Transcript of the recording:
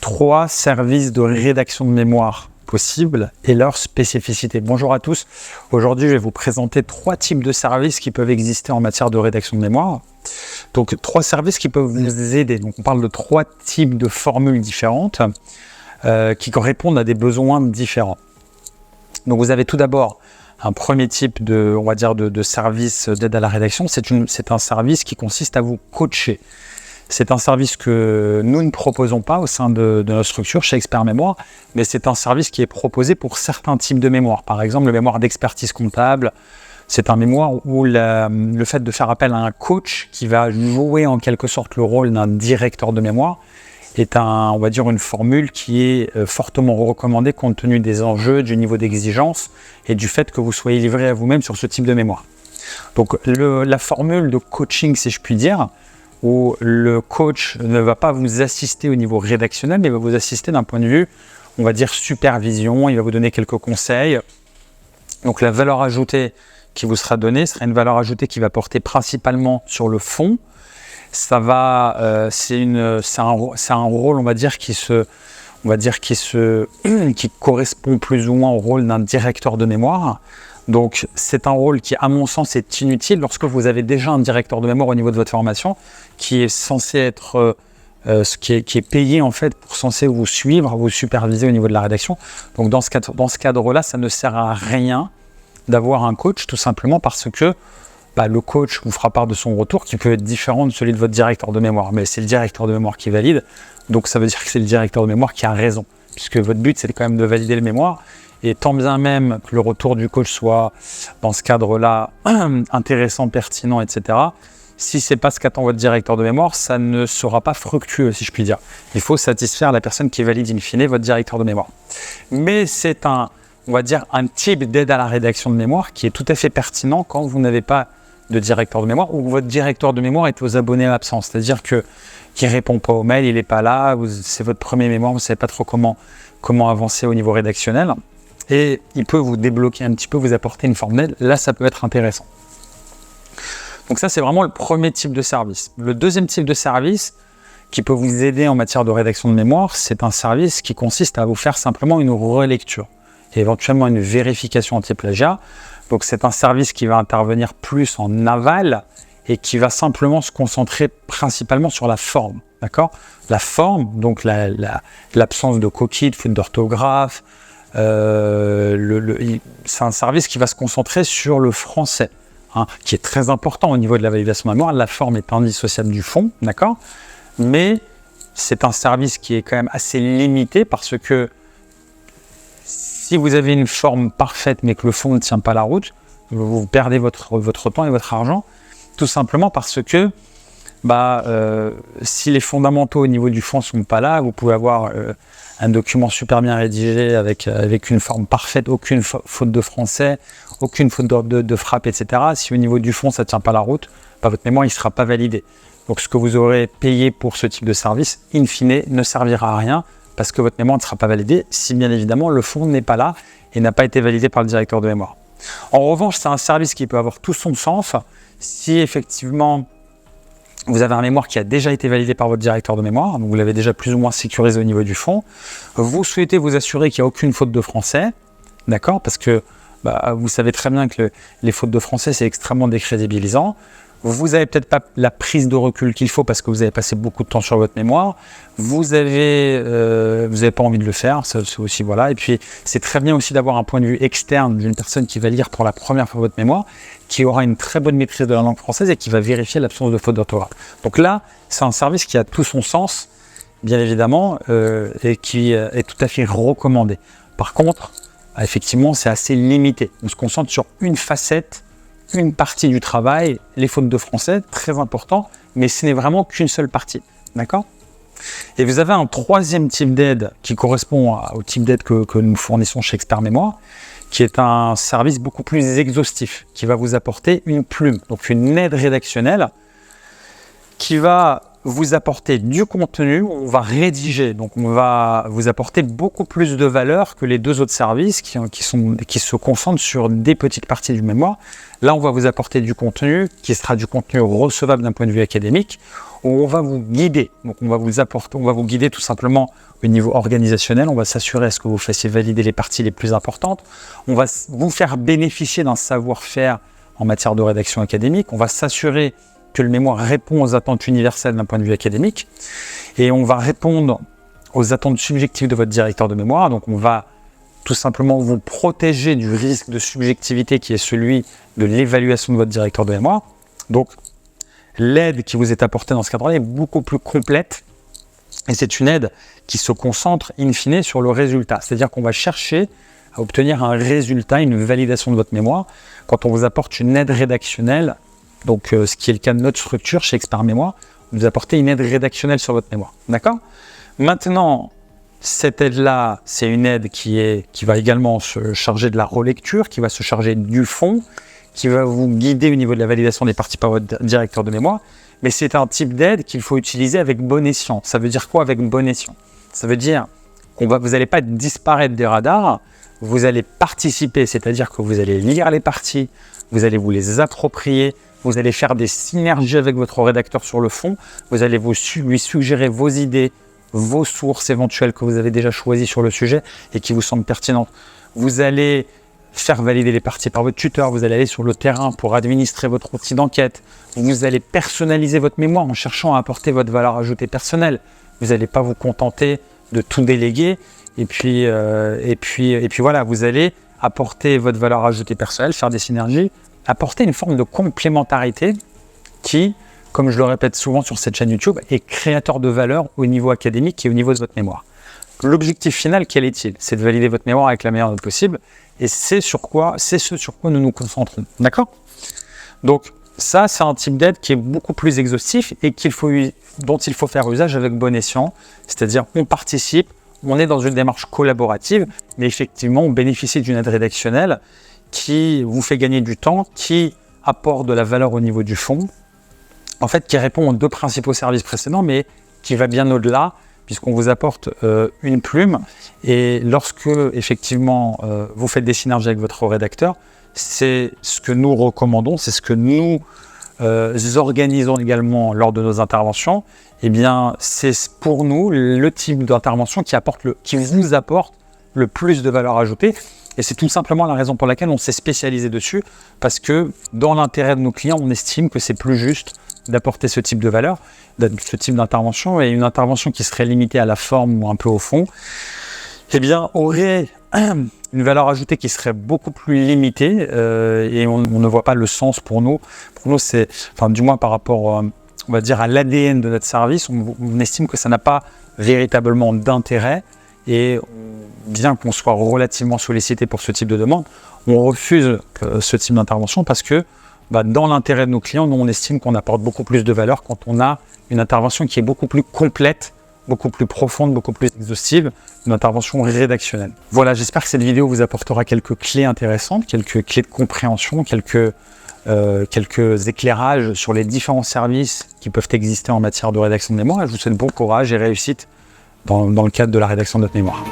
3 services de rédaction de mémoire possibles et leurs spécificités. Bonjour à tous. Aujourd'hui, je vais vous présenter 3 types de services qui peuvent exister en matière de rédaction de mémoire. Donc, 3 services qui peuvent vous aider. Donc, on parle de 3 types de formules différentes qui répondent à des besoins différents. Donc, vous avez tout d'abord un premier type de service d'aide à la rédaction. C'est un service qui consiste à vous coacher. C'est un service que nous ne proposons pas au sein de notre structure chez Expert Mémoire, mais c'est un service qui est proposé pour certains types de mémoire. Par exemple, le mémoire d'expertise comptable, c'est un mémoire où le fait de faire appel à un coach qui va jouer en quelque sorte le rôle d'un directeur de mémoire est une formule qui est fortement recommandée compte tenu des enjeux, du niveau d'exigence et du fait que vous soyez livré à vous-même sur ce type de mémoire. Donc la formule de coaching, si je puis dire, où le coach ne va pas vous assister au niveau rédactionnel, mais va vous assister d'un point de vue, on va dire, supervision, il va vous donner quelques conseils. Donc la valeur ajoutée qui vous sera donnée sera une valeur ajoutée qui va porter principalement sur le fond. C'est un rôle, on va dire, qui correspond plus ou moins au rôle d'un directeur de mémoire. Donc, c'est un rôle qui, à mon sens, est inutile lorsque vous avez déjà un directeur de mémoire au niveau de votre formation qui est censé être, qui est payé en fait pour censé vous suivre, vous superviser au niveau de la rédaction. Donc, dans ce cadre-là, ça ne sert à rien d'avoir un coach, tout simplement parce que le coach vous fera part de son retour qui peut être différent de celui de votre directeur de mémoire. Mais c'est le directeur de mémoire qui valide, donc ça veut dire que c'est le directeur de mémoire qui a raison, puisque votre but, c'est quand même de valider le mémoire. Et tant bien même que le retour du coach soit, dans ce cadre-là, intéressant, pertinent, etc., si ce n'est pas ce qu'attend votre directeur de mémoire, ça ne sera pas fructueux, si je puis dire. Il faut satisfaire la personne qui valide in fine votre directeur de mémoire. Mais c'est un type d'aide à la rédaction de mémoire qui est tout à fait pertinent quand vous n'avez pas de directeur de mémoire ou votre directeur de mémoire est aux abonnés absents. C'est-à-dire qu'il ne répond pas aux mails, il n'est pas là, c'est votre premier mémoire, vous ne savez pas trop comment avancer au niveau rédactionnel. Et il peut vous débloquer un petit peu, vous apporter une forme d'aide. Là, ça peut être intéressant. Donc ça, c'est vraiment le premier type de service. Le deuxième type de service qui peut vous aider en matière de rédaction de mémoire, c'est un service qui consiste à vous faire simplement une relecture et éventuellement une vérification anti-plagiat. Donc c'est un service qui va intervenir plus en aval et qui va simplement se concentrer principalement sur la forme. D'accord ? La forme, donc l'absence de coquilles, de fautes d'orthographe. C'est un service qui va se concentrer sur le français, qui est très important au niveau de la validation de mémoire. La forme est indissociable du fond, d'accord ? Mais c'est un service qui est quand même assez limité parce que si vous avez une forme parfaite mais que le fond ne tient pas la route, vous perdez votre temps et votre argent, tout simplement parce que si les fondamentaux au niveau du fond ne sont pas là, vous pouvez avoir un document super bien rédigé avec une forme parfaite, aucune faute de français, aucune faute de frappe, etc. Si au niveau du fond ça ne tient pas la route, votre mémoire ne sera pas validé. Donc ce que vous aurez payé pour ce type de service, in fine, ne servira à rien parce que votre mémoire ne sera pas validée si bien évidemment le fond n'est pas là et n'a pas été validé par le directeur de mémoire. En revanche, c'est un service qui peut avoir tout son sens si effectivement vous avez un mémoire qui a déjà été validé par votre directeur de mémoire, donc vous l'avez déjà plus ou moins sécurisé au niveau du fond. Vous souhaitez vous assurer qu'il n'y a aucune faute de français, d'accord ? Parce que vous savez très bien que les fautes de français, c'est extrêmement décrédibilisant. Vous n'avez peut-être pas la prise de recul qu'il faut parce que vous avez passé beaucoup de temps sur votre mémoire. Vous n'avez pas envie de le faire, c'est aussi voilà. Et puis c'est très bien aussi d'avoir un point de vue externe d'une personne qui va lire pour la première fois votre mémoire, qui aura une très bonne maîtrise de la langue française et qui va vérifier l'absence de faute d'orthographe. Donc là, c'est un service qui a tout son sens, bien évidemment, et qui est tout à fait recommandé. Par contre, effectivement, c'est assez limité. On se concentre sur une facette, une partie du travail, les fautes de français, très important, mais ce n'est vraiment qu'une seule partie, d'accord ? Et vous avez un troisième type d'aide qui correspond au type d'aide que nous fournissons chez Expert Mémoire, qui est un service beaucoup plus exhaustif, qui va vous apporter une plume, donc une aide rédactionnelle, qui va vous apporter du contenu, on va rédiger, donc on va vous apporter beaucoup plus de valeur que les deux autres services qui se concentrent sur des petites parties du mémoire. Là, on va vous apporter du contenu qui sera du contenu recevable d'un point de vue académique, où on va vous guider. Donc on va vous guider tout simplement au niveau organisationnel, on va s'assurer à ce que vous fassiez valider les parties les plus importantes, on va vous faire bénéficier d'un savoir-faire en matière de rédaction académique, on va s'assurer que le mémoire répond aux attentes universelles d'un point de vue académique, et on va répondre aux attentes subjectives de votre directeur de mémoire. Donc on va tout simplement vous protéger du risque de subjectivité qui est celui de l'évaluation de votre directeur de mémoire. Donc l'aide qui vous est apportée dans ce cadre-là est beaucoup plus complète, et c'est une aide qui se concentre in fine sur le résultat. C'est-à-dire qu'on va chercher à obtenir un résultat, une validation de votre mémoire. Quand on vous apporte une aide rédactionnelle, donc ce qui est le cas de notre structure chez Expert Mémoire, vous apportez une aide rédactionnelle sur votre mémoire. D'accord ? Maintenant, cette aide-là, c'est une aide qui va également se charger de la relecture, qui va se charger du fond, qui va vous guider au niveau de la validation des parties par votre directeur de mémoire. Mais c'est un type d'aide qu'il faut utiliser avec bon escient. Ça veut dire quoi avec bon escient ? Ça veut dire que vous n'allez pas disparaître des radars, vous allez participer, c'est-à-dire que vous allez lire les parties, vous allez vous les approprier, vous allez faire des synergies avec votre rédacteur sur le fond, vous allez lui suggérer vos idées, vos sources éventuelles que vous avez déjà choisies sur le sujet et qui vous semblent pertinentes. Vous allez faire valider les parties par votre tuteur, vous allez aller sur le terrain pour administrer votre outil d'enquête, vous allez personnaliser votre mémoire en cherchant à apporter votre valeur ajoutée personnelle. Vous n'allez pas vous contenter de tout déléguer et puis voilà, vous allez apporter votre valeur ajoutée personnelle, faire des synergies, apporter une forme de complémentarité qui, comme je le répète souvent sur cette chaîne YouTube, est créateur de valeur au niveau académique et au niveau de votre mémoire. L'objectif final, quel est-il ? C'est de valider votre mémoire avec la meilleure note possible, et c'est ce sur quoi nous nous concentrons. D'accord ? Donc ça, c'est un type d'aide qui est beaucoup plus exhaustif et dont il faut faire usage avec bon escient, c'est-à-dire on participe, on est dans une démarche collaborative, mais effectivement on bénéficie d'une aide rédactionnelle qui vous fait gagner du temps, qui apporte de la valeur au niveau du fond, en fait qui répond aux deux principaux services précédents, mais qui va bien au-delà, puisqu'on vous apporte une plume, et lorsque effectivement vous faites des synergies avec votre rédacteur, c'est ce que nous recommandons, c'est ce que nous organisons également lors de nos interventions. Eh bien, c'est pour nous le type d'intervention qui vous apporte le plus de valeur ajoutée. Et c'est tout simplement la raison pour laquelle on s'est spécialisé dessus, parce que dans l'intérêt de nos clients, on estime que c'est plus juste d'apporter ce type de valeur, ce type d'intervention, et une intervention qui serait limitée à la forme ou un peu au fond, eh bien, aurait une valeur ajoutée qui serait beaucoup plus limitée, et on ne voit pas le sens pour nous. Pour nous, c'est, enfin, du moins par rapport, on va dire, à l'ADN de notre service, on estime que ça n'a pas véritablement d'intérêt, et bien qu'on soit relativement sollicité pour ce type de demande, on refuse ce type d'intervention parce que dans l'intérêt de nos clients, nous on estime qu'on apporte beaucoup plus de valeur quand on a une intervention qui est beaucoup plus complète, beaucoup plus profonde, beaucoup plus exhaustive, une intervention rédactionnelle. Voilà, j'espère que cette vidéo vous apportera quelques clés intéressantes, quelques clés de compréhension, quelques éclairages sur les différents services qui peuvent exister en matière de rédaction de mémoire. Et je vous souhaite bon courage et réussite dans le cadre de la rédaction de notre mémoire.